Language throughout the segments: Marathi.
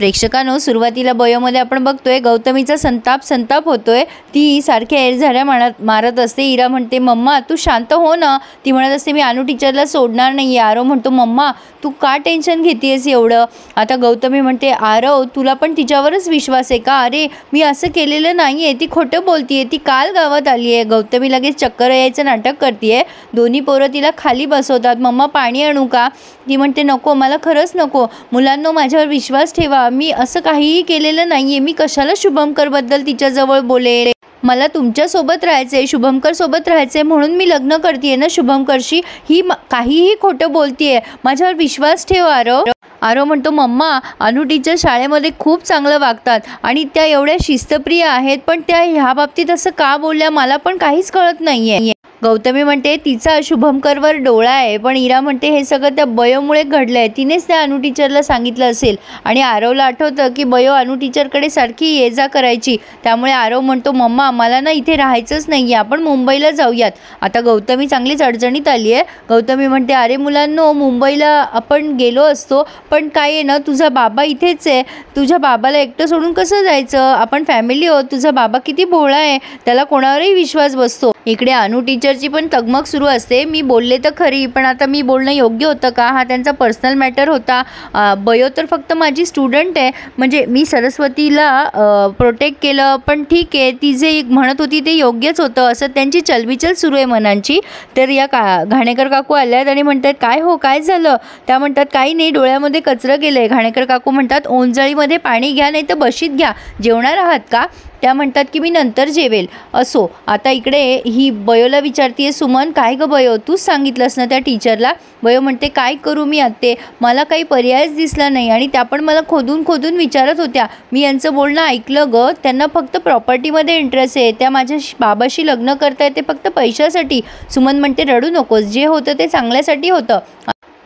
प्रेक्षकांनो, सुरुवातीला बयोमध्ये आपण बघतोय गौतमीचा संताप होतोय। ती सारख्या एरझाऱ्या मारत असते। इरा म्हणते मम्मा तू शांत हो ना। ती म्हणत असते मी अनु टीचरला सोडणार नाही। आरव म्हणतो मम्मा तू का टेन्शन घेतेस एवढं। आता गौतमी म्हणते आरव तुला पण तिच्यावरच विश्वास आहे का। अरे मी असं केलेलं नाहीये, ती खोटं बोलतीये, ती काल गावात आली आहे। गौतमी लगेच चक्कर यायचं नाटक करतीये। दोन्ही पोरं तिला खाली बसवतात। मम्मा पाणी आणू का। ती म्हणते नको, मला खरंच नको। मुलांनो माझ्यावर विश्वास ठेवा, मी असं काहीही केलेलं नाहीये। मी कशाला शुभंकर बद्दल तिच्याजवळ बोले। मला तुमच्या सोबत राहायचंय, शुभंकर सोबत राहायचंय, म्हणून मी लग्न करतेय ना शुभंकरशी। ही काहीही खोटं बोलतीये, माझ्यावर विश्वास ठेव आरव। आरव म्हणतो मम्मा अनु टीचर शाळेमध्ये खूप चांगलं वागतात आणि त्या एवढ्या शिस्तप्रिय आहेत, पण त्या ह्या बाबतीत असं का बोलल्या मला पण काहीच कळत नाहीये। गौतमी म्हणते तिचा शुभंकरवर डोळा आहे, पण इरा म्हणते हे सगळं त्या बयोमुळे घडलंय, तिनेच त्या अनु टीचरला सांगितलं असेल। आणि आरवला आठवतं की बयो अनु टीचरकडे सारखी ये जा करायची, त्यामुळे आरव म्हणतो मम्मा मला ना इथे राहायचंच नाहीये, आपण मुंबईला जाऊयात। आता गौतमी चांगलीच अडचणीत आली आहे। गौतमी म्हणते अरे मुलांनो मुंबईला आपण गेलो असतो, पण काय आहे ना तुझा बाबा इथेच आहे, तुझ्या बाबाला एकटं सोडून कसं जायचं, आपण फॅमिली आहोत, तुझा बाबा किती भोळा आहे, त्याला कोणावरही विश्वास बसतो। इकडे अनु टीचरची पण तगमग सुरू असते, मी बोलले तर खरी, पण आता मी बोलणं योग्य होतं का, हा त्यांचा पर्सनल मॅटर होता। बयो तर फक्त माझी स्टुडंट आहे, म्हणजे मी सरस्वतीला प्रोटेक्ट केलं, पण ठीक आहे ती जे म्हणत होती ते योग्यच होतं, असं त्यांची चलबिचल सुरू आहे मनांची। तर या घाणेकर काकू आल्यात आणि म्हणतात काय हो काय झालं। त्या म्हणतात काही नाही, डोळ्यामध्ये कचरं गेलंय। घाणेकर काकू म्हणतात ओंजळीमध्ये पाणी घ्या, नाही तर बशीत घ्या, जेवणार आहात का। त्या म्हणतात की मी नंतर जेवेल। असो आता इकडे ही बयोला विचारतीये सुमन काय ग बयो, तूच सांगितलंस ना त्या टीचरला। बयो म्हणते काय करू मी आत्ते, मला काही पर्यायच दिसला नाही आणि त्या पण मला खोदून विचारत होत्या, मी यांचं बोलणं ऐकलं ग, त्यांना फक्त प्रॉपर्टीमध्ये इंटरेस्ट आहे, त्या माझ्या बाबाशी लग्न करतायत ते फक्त पैशासाठी। सुमन म्हणते रडू नकोस, जे होतं ते चांगल्यासाठी होतं,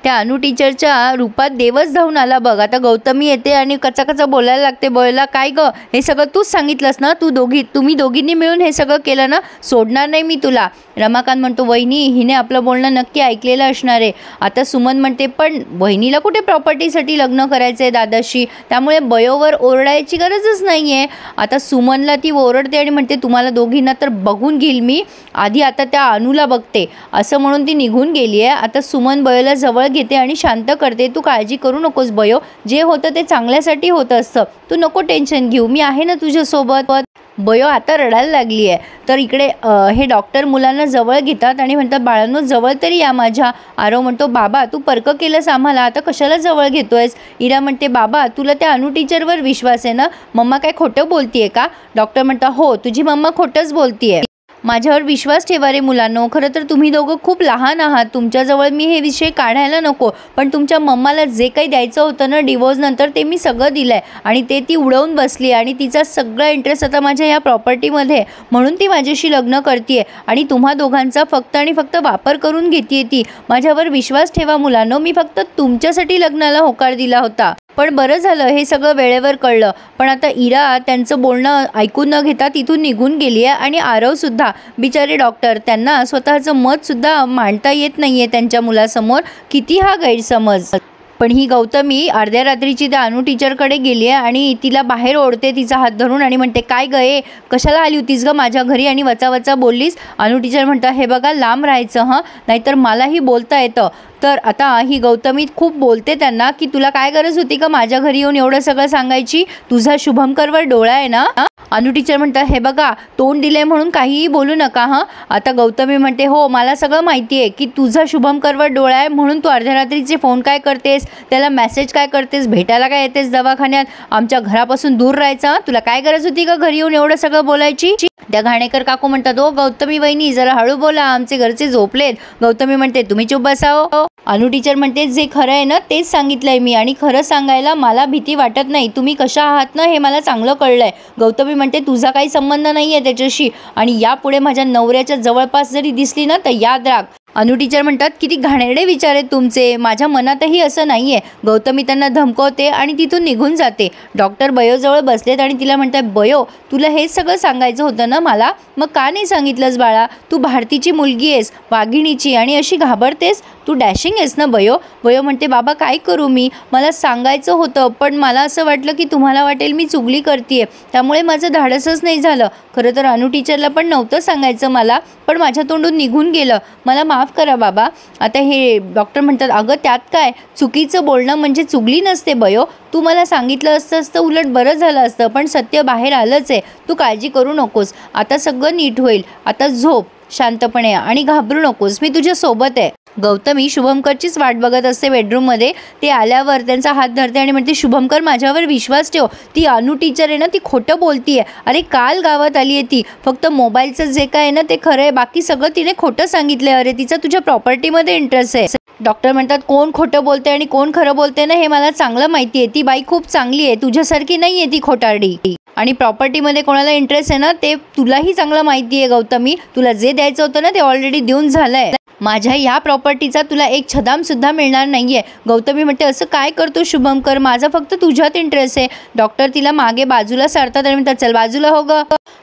त्या अनु टीचरच्या रूपात देवच धावून आला बघ। आता गौतमी येते आणि कचा बोलायला लागते बयोला काय ग हे सगळं तूच सांगितलंस ना, तुम्ही दोघींनी मिळून हे सगळं केलं ना, सोडणार नाही मी तुला। रमाकांत म्हणतो वहिनी हिने आपलं बोलणं नक्की ऐकलेलं असणार आहे। आता सुमन म्हणते पण वहिनीला कुठे प्रॉपर्टीसाठी लग्न करायचंय दादाशी, त्यामुळे बयोवर ओरडायची गरजच नाही आहे। आता सुमनला ती ओरडते आणि म्हणते तुम्हाला दोघींना तर बघून घेईल मी, आधी आता त्या अनुला बघते, असं म्हणून ती निघून गेली आहे। आता सुमन बयोला जवळ घेते आणि शांत करते, तू काळजी करू नकोस बयो, जे होतं ते चांगल्यासाठी होतं असतं, तू नको टेन्शन घेऊ, मी आहे ना तुझ्यासोबत। बयो आता रडायला लागली आहे। तर इकडे हे डॉक्टर मुलांना जवळ घेतात आणि म्हणतात बाळांनो जवळ तरी या माझ्या। आरव म्हणतो बाबा तू पर्क केलंस आम्हाला, आता कशाला जवळ घेतोयस। इरा म्हणते बाबा तुला त्या अनु टीचरवर विश्वास आहे ना, मम्मा काय खोटं बोलतीये का। डॉक्टर म्हणतात हो तुझी मम्मा खोटंच बोलतीये, माझ्यावर विश्वास ठेवा रे मुलांनो, खरं तर तुम्ही दोघं खूप लहान आहात, तुमच्याजवळ मी हे विषय काढायला नको, पण तुमच्या मम्माला जे काही द्यायचं होतं ना डिवोर्स नंतर ते मी सगळं दिलंय आणि ते ती उडवून बसली आणि तिचा सगळा इंटरेस्ट आता माझ्या या प्रॉपर्टीमध्ये, म्हणून ती माझ्याशी लग्न करते आणि तुम्हा दोघांचा फक्त आणि फक्त वापर करून घेते ती। माझ्यावर विश्वास ठेवा मुलांनो, मी फक्त तुमच्यासाठी लग्नाला होकार दिला होता, पण बरं झालं हे सगळं वेळेवर कळलं। पण आता इरा त्यांचं बोलणं ऐकून न घेता तिथून निघून गेली आहे आणि आरव सुद्धा बिचारे डॉक्टर, त्यांना स्वतःचं मत सुद्धा मांडता येत नाहीये त्यांच्या मुलासमोर, किती हा गैरसमज। पण ही गौतमी अर्ध्या रात्रीची त्या अनु टीचरकडे गेली आहे आणि तिला बाहेर ओढते तिचा हात धरून आणि म्हणते काय गे कशाला आली होतीस ग माझ्या घरी आणि वचा बोललीस। अनु टीचर म्हणतात हे बघा लांब राहायचं हां, नाहीतर मलाही बोलता येतं। तर आता ही गौतमी खूप बोलते त्यांना की तुला काय गरज होती का माझ्या घरी येऊन एवढं सगळं सांगायची, तुझा शुभंकरवर डोळा आहे ना। अनु टीचर म्हणतात हे बघा तोंड दिले म्हणून काहीही बोलू नका हां। आता गौतमी म्हणते हो मला सगळं माहिती आहे की तुझा शुभंकरवर डोळा आहे, म्हणून तू अर्ध्या रात्रीचे फोन काय करतेस, त्याला मेसेज काय करतेस, भेटायला काय येतेस दवाखान्यात, आमच्या घरापासून दूर राहायचं, तुला काय गरज होती का घरी येऊन एवढं सगळं बोलायची। त्या घाणेकर काकू म्हणतात ओ गौतमी वहिनी जरा हळू बोला, आमचे घरचे झोपलेत। गौतमी म्हणते तुम्ही चुप बसाओ। अनु टीचर म्हणते जे खरं आहे ना तेच सांगितलंय मी आणि खरं सांगायला मला भीती वाटत नाही, तुम्ही कशा आहात ना हे मला चांगलं कळलंय। गौतमी म्हणते तुझा काही संबंध नाहीये त्याच्याशी आणि यापुढे माझ्या नवऱ्याच्या जवळपास जरी दिसली ना तर याद राख। अनु टीचर म्हणतात किती घाणेरडे विचार आहेत तुमचे, माझ्या मनातही असं नाहीये। गौतमी त्यांना धमकवते आणि तिथून निघून जाते। डॉक्टर बयोजवळ बसलेत आणि तिला म्हणतात बयो तुला हेच सगळं सांगायचं होतं ना मला, मग का नाही सांगितलंस बाळा, तू भारतीची मुलगी आहेस, वाघिणीची, आणि अशी घाबरतेस, तू डॅशिंग आहेस ना बयो. बयो म्हणते बाबा काय करू मी, मला सांगायचं होतं पण मला असं वाटलं की तुम्हाला वाटेल मी चुगली करते, त्यामुळे माझं धाडसच नाही झालं. खरं तर अनु टीचरला पण नव्हतं सांगायचं मला, पण माझ्या तोंडून निघून गेलं, मला माफ करा बाबा. आता हे डॉक्टर म्हणतात अगं त्यात काय, चुकीचं बोलणं म्हणजे चुगली नसते बयो. तू मला सांगितलं असतं उलट बरं झालं असतं, पण सत्य बाहेर आलंच आहे. तू काळजी करू नकोस, आता सगळं नीट होईल. आता झोप शांतपणे आणि घाबरू नकोस, मी तुझ्या सोबत आहे. गौतमी शुभंकरचीच वाट बघत असते बेडरूममध्ये. ते आल्यावर त्यांचा हात धरते आणि म्हणते शुभंकर माझ्यावर विश्वास ठेव, ती अनु टीचर आहे ना ती खोटं बोलतीये. अरे काल गावात आली आहे ती, फक्त मोबाईलचं जे काय आहे ना ते खरं आहे, बाकी सगळं तिने खोटं सांगितलं. अरे तिचा तुझ्या प्रॉपर्टीमध्ये इंटरेस्ट आहे. डॉक्टर म्हणतात कोण खोटं बोलते आणि कोण खरं बोलते ना हे मला चांगलं माहिती आहे. ती बाई खूप चांगली आहे, तुझ्यासारखी नाही आहे ती खोटारडी. आणि प्रॉपर्टीमध्ये कोणाला इंटरेस्ट आहे ना ते तुलाही चांगलं माहिती आहे गौतमी. तुला जे द्यायचं होतं ना ते ऑलरेडी देऊन झालंय. माझ्या ह्या प्रॉपर्टीचा तुला एक छदाम सुद्धा मिळणार नाहीये. गौतमी म्हणते असं काय करतो शुभंकर, माझा फक्त तुझ्यात इंटरेस्ट आहे. डॉक्टर तिला मागे बाजूला सारतात आणि म्हणतात चल बाजूला हो ग,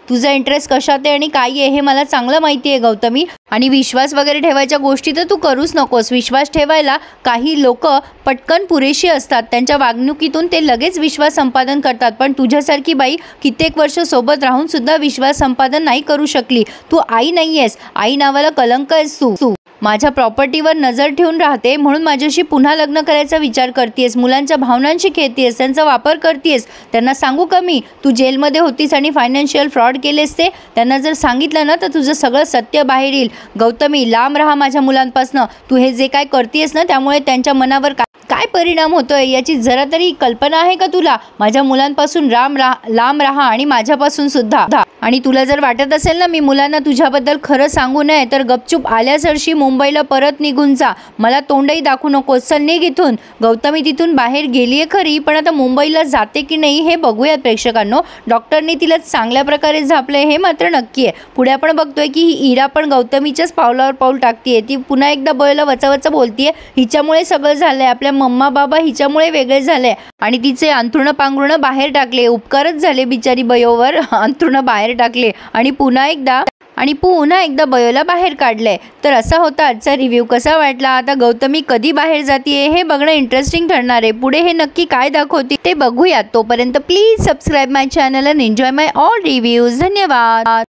तुझा इंटरेस्ट कशात आहे आणि काय आहे हे मला चांगलं माहिती आहे गौतमी. आणि विश्वास वगैरे ठेवायच्या गोष्टी तर तू करूच नकोस. विश्वास ठेवायला काही लोक पटकन पुरेशी असतात, त्यांच्या वागणुकीतून ते लगेच विश्वास संपादन करतात, पण तुझ्यासारखी बाई कित्येक वर्ष सोबत राहून सुद्धा विश्वास संपादन नाही करू शकली. तू आई नाही आहेस, आई नावाला कलंक आहेस तू. माझ्या प्रॉपर्टीवर नजर ठेवून राहते म्हणून माझ्याशी पुन्हा लग्न करायचा विचार करतेस, मुलांच्या भावनांशी खेळतेस, त्यांचा वापर करतेस. त्यांना सांगू का मी तू जेलमध्ये होतीस आणि फायनान्शियल फ्रॉड केलेस ते? त्यांना जर सांगितलं ना तर तुझं सगळं सत्य बाहेर येईल. गौतमी लांब राहा माझ्या मुलांपासनं. तू हे जे काय करतेस ना त्यामुळे त्यांच्या मनावर काय परिणाम होतोय याची जरा तरी कल्पना आहे का तुला? माझ्या मुलांपासून लांब राहा आणि माझ्यापासून सुद्धा. आणि तुला जर वाटत असेल ना मी मुलांना तुझ्याबद्दल खरं सांगू नये तर गपचूप आल्यासरशी मुंबईला परत निघून जा, मला तोंडही दाखवू नकोस, चल निघ इथून. गौतमी तिथून बाहेर गेलीये खरी, पण आता मुंबईला जाते की नाही हे बघूयात प्रेक्षकांनो. डॉक्टरने तिला चांगल्या प्रकारे झापलंय हे मात्र नक्की आहे. पुढे आपण बघतोय की ही इरा पण गौतमीच्याच पावलावर पाऊल टाकतीये. ती पुन्हा एकदा बयोला वचावचा बोलतीये, हिच्यामुळे सगळं झालंय, आपल्या मम्मा बाबा हिच्यामुळे वेगळे झाले आणि तिचे अंथरुणं पांघरुणं बाहेर टाकले. उपकारच झाले बिचारी बयोवर, अंथरुणं बाहेर टाकले आणि पुन्हा एकदा बयोला बाहेर काढलंय. तर असा होता आजचा रिव्ह्यू. कसा वाटला? आता गौतमी कधी बाहेर जातीये हे बघणं इंटरेस्टिंग ठरणार आहे. पुढे हे नक्की काय दाखवते ते बघूयात. तोपर्यंत please subscribe my channel and enjoy my all reviews. धन्यवाद.